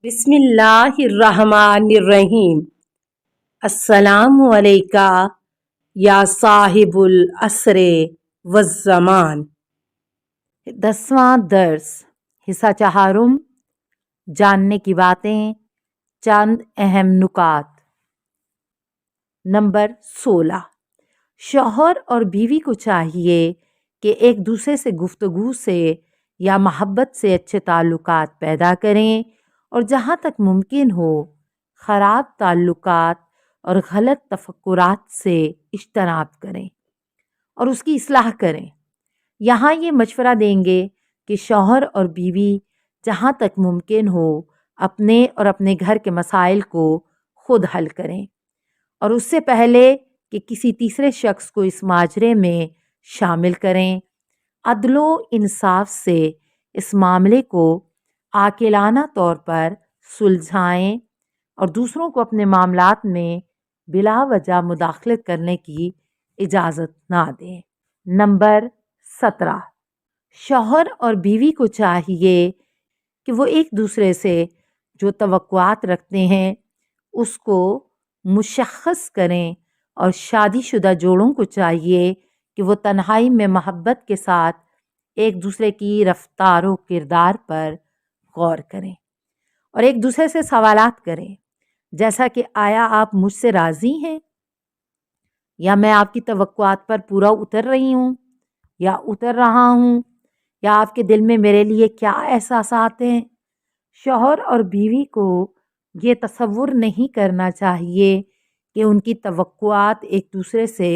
بسم اللہ الرحمن الرحیم۔ السلام علیکہ یا صاحب العصر والزمان۔ 10واں درس، حصہ چہارم، جاننے کی باتیں، چند اہم نکات۔ نمبر 16، شوہر اور بیوی کو چاہیے کہ ایک دوسرے سے گفتگو سے یا محبت سے اچھے تعلقات پیدا کریں اور جہاں تک ممکن ہو خراب تعلقات اور غلط تفکرات سے اجتناب کریں اور اس کی اصلاح کریں۔ یہاں یہ مشورہ دیں گے کہ شوہر اور بیوی جہاں تک ممکن ہو اپنے اور اپنے گھر کے مسائل کو خود حل کریں اور اس سے پہلے کہ کسی تیسرے شخص کو اس ماجرے میں شامل کریں، عدل و انصاف سے اس معاملے کو عاقلانہ طور پر سلجھائیں اور دوسروں کو اپنے معاملات میں بلا وجہ مداخلت کرنے کی اجازت نہ دیں۔ نمبر 17، شوہر اور بیوی کو چاہیے کہ وہ ایک دوسرے سے جو توقعات رکھتے ہیں اس کو مشخص کریں اور شادی شدہ جوڑوں کو چاہیے کہ وہ تنہائی میں محبت کے ساتھ ایک دوسرے کی رفتار و کردار پر غور کریں اور ایک دوسرے سے سوالات کریں، جیسا کہ آیا آپ مجھ سے راضی ہیں، یا میں آپ کی توقعات پر پورا اتر رہی ہوں یا اتر رہا ہوں، یا آپ کے دل میں میرے لیے کیا احساسات ہیں۔ شوہر اور بیوی کو یہ تصور نہیں کرنا چاہیے کہ ان کی توقعات ایک دوسرے سے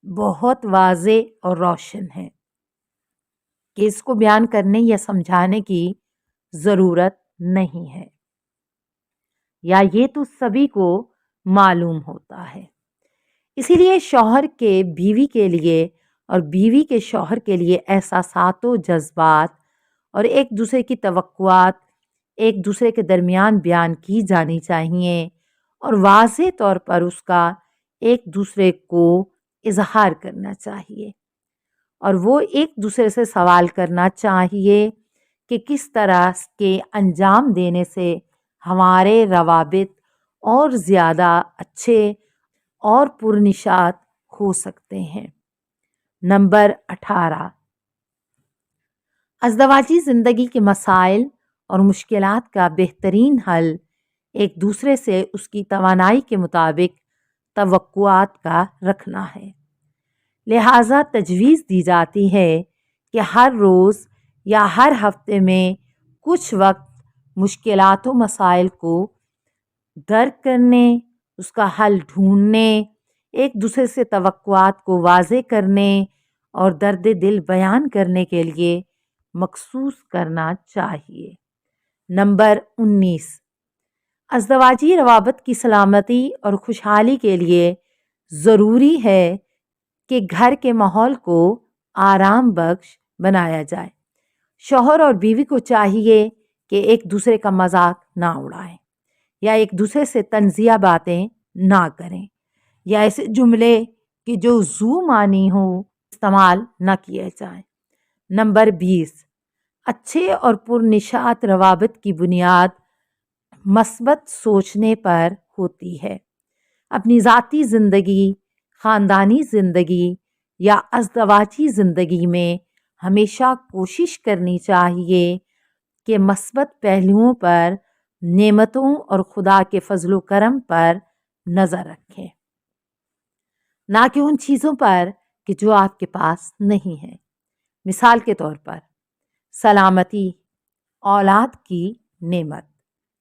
بہت واضح اور روشن ہیں، کہ اس کو بیان کرنے یا سمجھانے کی ضرورت نہیں ہے، یا یہ تو سبھی کو معلوم ہوتا ہے۔ اسی لیے شوہر کے بیوی کے لیے اور بیوی کے شوہر کے لیے احساسات و جذبات اور ایک دوسرے کی توقعات ایک دوسرے کے درمیان بیان کی جانی چاہیے اور واضح طور پر اس کا ایک دوسرے کو اظہار کرنا چاہیے، اور وہ ایک دوسرے سے سوال کرنا چاہیے کہ کس طرح کے انجام دینے سے ہمارے روابط اور زیادہ اچھے اور پرنشاط ہو سکتے ہیں۔ نمبر 18، ازدواجی زندگی کے مسائل اور مشکلات کا بہترین حل ایک دوسرے سے اس کی توانائی کے مطابق توقعات کا رکھنا ہے۔ لہٰذا تجویز دی جاتی ہے کہ ہر روز یا ہر ہفتے میں کچھ وقت مشکلات و مسائل کو درک کرنے، اس کا حل ڈھونڈنے، ایک دوسرے سے توقعات کو واضح کرنے اور درد دل بیان کرنے کے لیے مخصوص کرنا چاہیے۔ نمبر 19، ازدواجی روابط کی سلامتی اور خوشحالی کے لیے ضروری ہے کہ گھر کے ماحول کو آرام بخش بنایا جائے۔ شوہر اور بیوی کو چاہیے کہ ایک دوسرے کا مذاق نہ اڑائیں یا ایک دوسرے سے طنزیہ باتیں نہ کریں یا ایسے جملے کہ جو ذو معنی ہو استعمال نہ کیے جائیں۔ نمبر 20، اچھے اور پرنشاط روابط کی بنیاد مثبت سوچنے پر ہوتی ہے۔ اپنی ذاتی زندگی، خاندانی زندگی یا ازدواجی زندگی میں ہمیشہ کوشش کرنی چاہیے کہ مثبت پہلوؤں پر، نعمتوں اور خدا کے فضل و کرم پر نظر رکھیں، نہ کہ ان چیزوں پر کہ جو آپ کے پاس نہیں ہیں۔ مثال کے طور پر سلامتی، اولاد کی نعمت،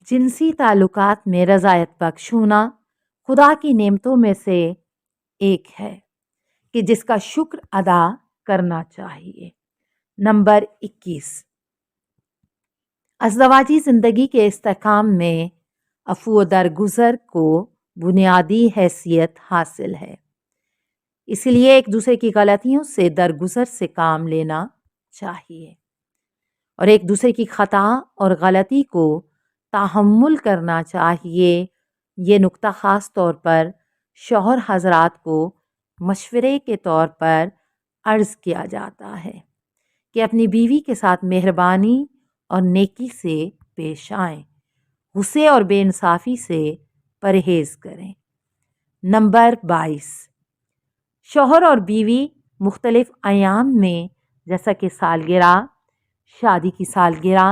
جنسی تعلقات میں رضایت بخش ہونا خدا کی نعمتوں میں سے ایک ہے کہ جس کا شکر ادا کرنا چاہیے۔ نمبر 21، ازدواجی زندگی کے استحکام میں عفو و درگزر کو بنیادی حیثیت حاصل ہے، اس لیے ایک دوسرے کی غلطیوں سے درگزر سے کام لینا چاہیے اور ایک دوسرے کی خطا اور غلطی کو تحمل کرنا چاہیے۔ یہ نکتہ خاص طور پر شوہر حضرات کو مشورے کے طور پر عرض کیا جاتا ہے کہ اپنی بیوی کے ساتھ مہربانی اور نیکی سے پیش آئیں، غصے اور بے انصافی سے پرہیز کریں۔ نمبر 22، شوہر اور بیوی مختلف ایام میں جیسا کہ سالگرہ، شادی کی سالگرہ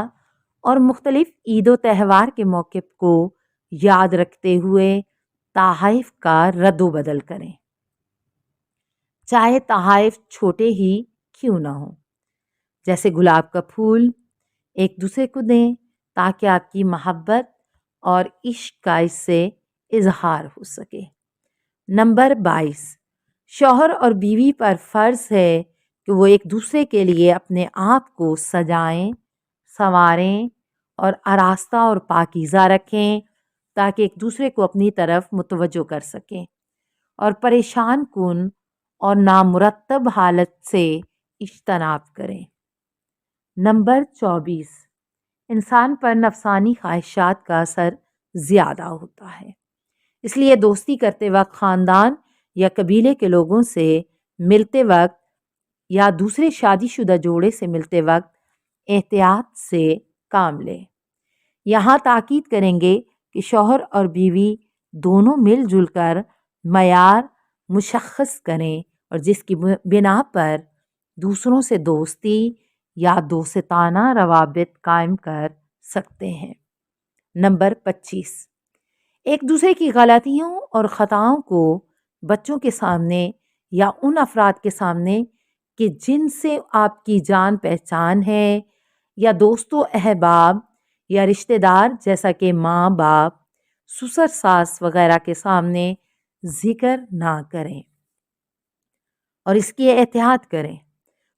اور مختلف عید و تہوار کے موقع کو یاد رکھتے ہوئے تحائف کا رد و بدل کریں، چاہے تحائف چھوٹے ہی کیوں نہ ہوں، جیسے گلاب کا پھول ایک دوسرے کو دیں تاکہ آپ کی محبت اور عشق کا اس سے اظہار ہو سکے۔ نمبر 22، شوہر اور بیوی پر فرض ہے کہ وہ ایک دوسرے کے لیے اپنے آپ کو سجائیں، سنواریں اور آراستہ اور پاکیزہ رکھیں تاکہ ایک دوسرے کو اپنی طرف متوجہ کر سکیں اور پریشان کن اور نامرتب حالت سے اجتناب کریں۔ نمبر 24، انسان پر نفسانی خواہشات کا اثر زیادہ ہوتا ہے، اس لیے دوستی کرتے وقت خاندان یا قبیلے کے لوگوں سے ملتے وقت یا دوسرے شادی شدہ جوڑے سے ملتے وقت احتیاط سے کام لیں۔ یہاں تاکید کریں گے کہ شوہر اور بیوی دونوں مل جل کر معیار مشخص کریں اور جس کی بنا پر دوسروں سے دوستی یا دوستانہ روابط قائم کر سکتے ہیں۔ نمبر 25، ایک دوسرے کی غلطیوں اور خطاؤں کو بچوں کے سامنے یا ان افراد کے سامنے کہ جن سے آپ کی جان پہچان ہے یا دوست و احباب یا رشتہ دار جیسا کہ ماں باپ، سسر ساس وغیرہ کے سامنے ذکر نہ کریں اور اس کی احتیاط کریں،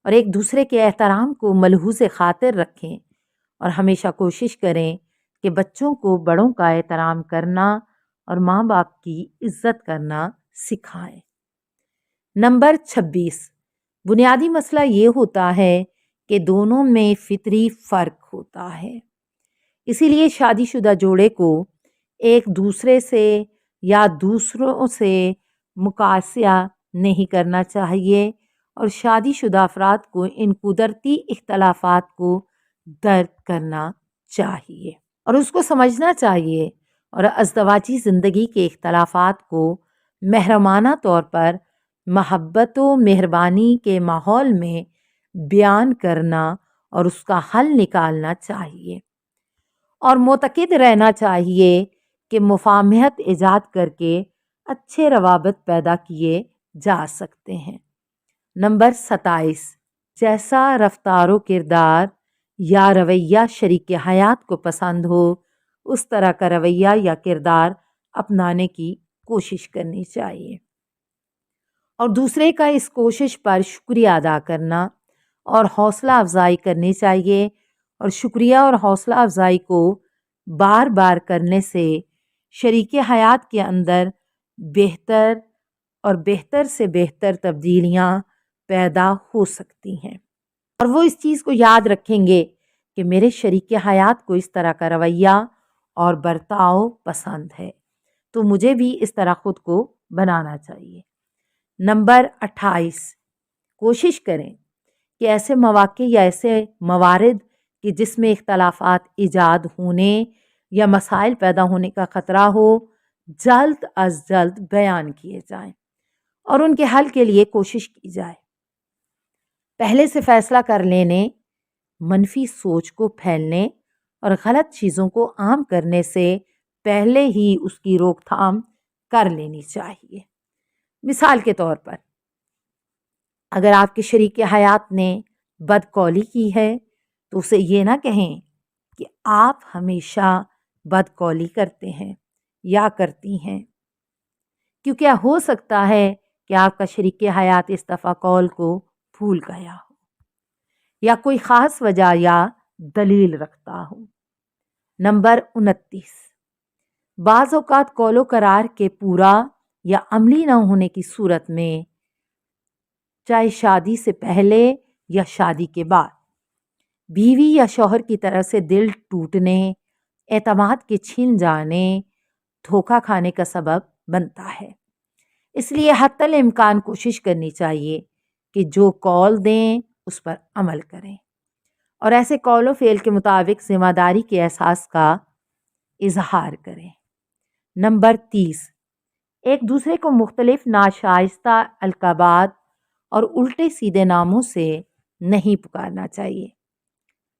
اور ایک دوسرے کے احترام کو ملحوظ خاطر رکھیں اور ہمیشہ کوشش کریں کہ بچوں کو بڑوں کا احترام کرنا اور ماں باپ کی عزت کرنا سکھائیں۔ نمبر 26، بنیادی مسئلہ یہ ہوتا ہے کہ دونوں میں فطری فرق ہوتا ہے، اسی لیے شادی شدہ جوڑے کو ایک دوسرے سے یا دوسروں سے مقایسہ نہیں کرنا چاہیے اور شادی شدہ افراد کو ان قدرتی اختلافات کو درک کرنا چاہیے اور اس کو سمجھنا چاہیے اور ازدواجی زندگی کے اختلافات کو محرمانہ طور پر محبت و مہربانی کے ماحول میں بیان کرنا اور اس کا حل نکالنا چاہیے اور معتقد رہنا چاہیے کہ مفاہمت ایجاد کر کے اچھے روابط پیدا کیے جا سکتے ہیں۔ نمبر 27، جیسا رفتار و کردار یا رویہ شریک حیات کو پسند ہو اس طرح کا رویہ یا کردار اپنانے کی کوشش کرنی چاہیے اور دوسرے کا اس کوشش پر شکریہ ادا کرنا اور حوصلہ افزائی کرنی چاہیے اور شکریہ اور حوصلہ افزائی کو بار بار کرنے سے شریک حیات کے اندر بہتر اور بہتر سے بہتر تبدیلیاں پیدا ہو سکتی ہیں اور وہ اس چیز کو یاد رکھیں گے کہ میرے شریک حیات کو اس طرح کا رویہ اور برتاؤ پسند ہے تو مجھے بھی اس طرح خود کو بنانا چاہیے۔ نمبر 28، کوشش کریں کہ ایسے مواقع یا ایسے موارد کہ جس میں اختلافات ایجاد ہونے یا مسائل پیدا ہونے کا خطرہ ہو جلد از جلد بیان کیے جائیں اور ان کے حل کے لیے کوشش کی جائے۔ پہلے سے فیصلہ کر لینے، منفی سوچ کو پھیلنے اور غلط چیزوں کو عام کرنے سے پہلے ہی اس کی روک تھام کر لینی چاہیے۔ مثال کے طور پر اگر آپ کے شریک حیات نے بدقولی کی ہے تو اسے یہ نہ کہیں کہ آپ ہمیشہ بدقولی کرتے ہیں یا کرتی ہیں، کیونکہ ہو سکتا ہے کہ آپ کا شریک حیات اس دفعہ قول کو بھول گیا ہو یا کوئی خاص وجہ یا دلیل رکھتا ہو۔ نمبر 29، بعض اوقات قول و قرار کے پورا یا عملی نہ ہونے کی صورت میں چاہے شادی سے پہلے یا شادی کے بعد بیوی یا شوہر کی طرف سے دل ٹوٹنے، اعتماد کے چھن جانے، دھوکہ کھانے کا سبب بنتا ہے۔ اس لیے حتی الامکان کوشش کرنی چاہیے کہ جو قول دیں اس پر عمل کریں اور ایسے قول و فعل کے مطابق ذمہ داری کے احساس کا اظہار کریں۔ نمبر 30، ایک دوسرے کو مختلف ناشائستہ القابات اور الٹے سیدھے ناموں سے نہیں پکارنا چاہیے،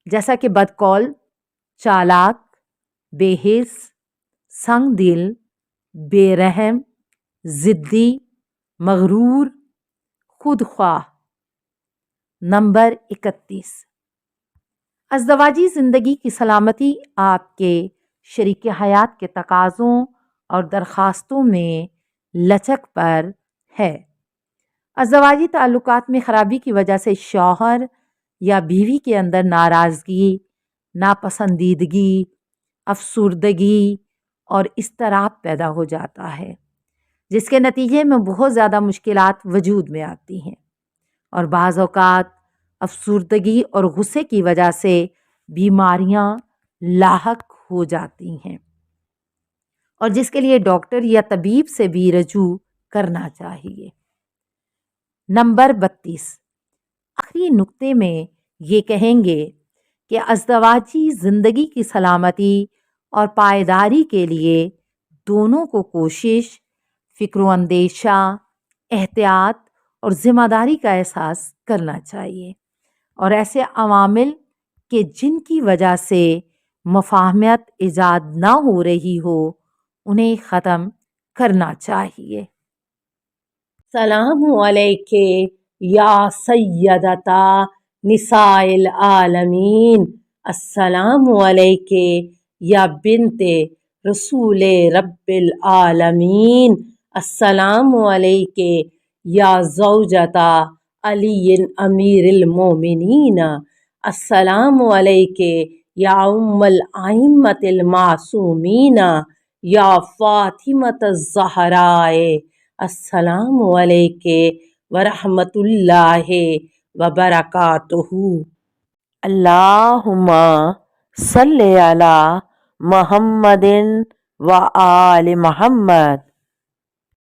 جیسا کہ بدقول، چالاک، بے حس، سنگ دل، بے رحم، ضدی، مغرور، خود خواہ۔ نمبر 31، ازدواجی زندگی کی سلامتی آپ کے شریک حیات کے تقاضوں اور درخواستوں میں لچک پر ہے۔ ازدواجی تعلقات میں خرابی کی وجہ سے شوہر یا بیوی کے اندر ناراضگی، ناپسندیدگی، افسردگی اور اضطراب پیدا ہو جاتا ہے، جس کے نتیجے میں بہت زیادہ مشکلات وجود میں آتی ہیں، اور بعض اوقات افسردگی اور غصے کی وجہ سے بیماریاں لاحق ہو جاتی ہیں، اور جس کے لیے ڈاکٹر یا طبیب سے بھی رجوع کرنا چاہیے۔ نمبر 32، آخری نقطے میں یہ کہیں گے کہ ازدواجی زندگی کی سلامتی اور پائیداری کے لیے دونوں کو کوشش، فکر و اندیشہ، احتیاط اور ذمہ داری کا احساس کرنا چاہیے، اور ایسے عوامل کہ جن کی وجہ سے مفاہمت ایجاد نہ ہو رہی ہو انہیں ختم کرنا چاہیے۔ السلام علیکہ یا سیدتا نساء العالمین، السلام علیکہ یا بنت رسول رب العالمین، السلام علیکہ یا زوجتا علی امیر المومنین، السلام علیکہ یا ام الائمۃ المعصومین، یا فاطمۃ الزہراء، السلام علیکہ ورحمۃ اللہ وبرکاتہ۔ اللہم صلی علی محمد و آل محمد۔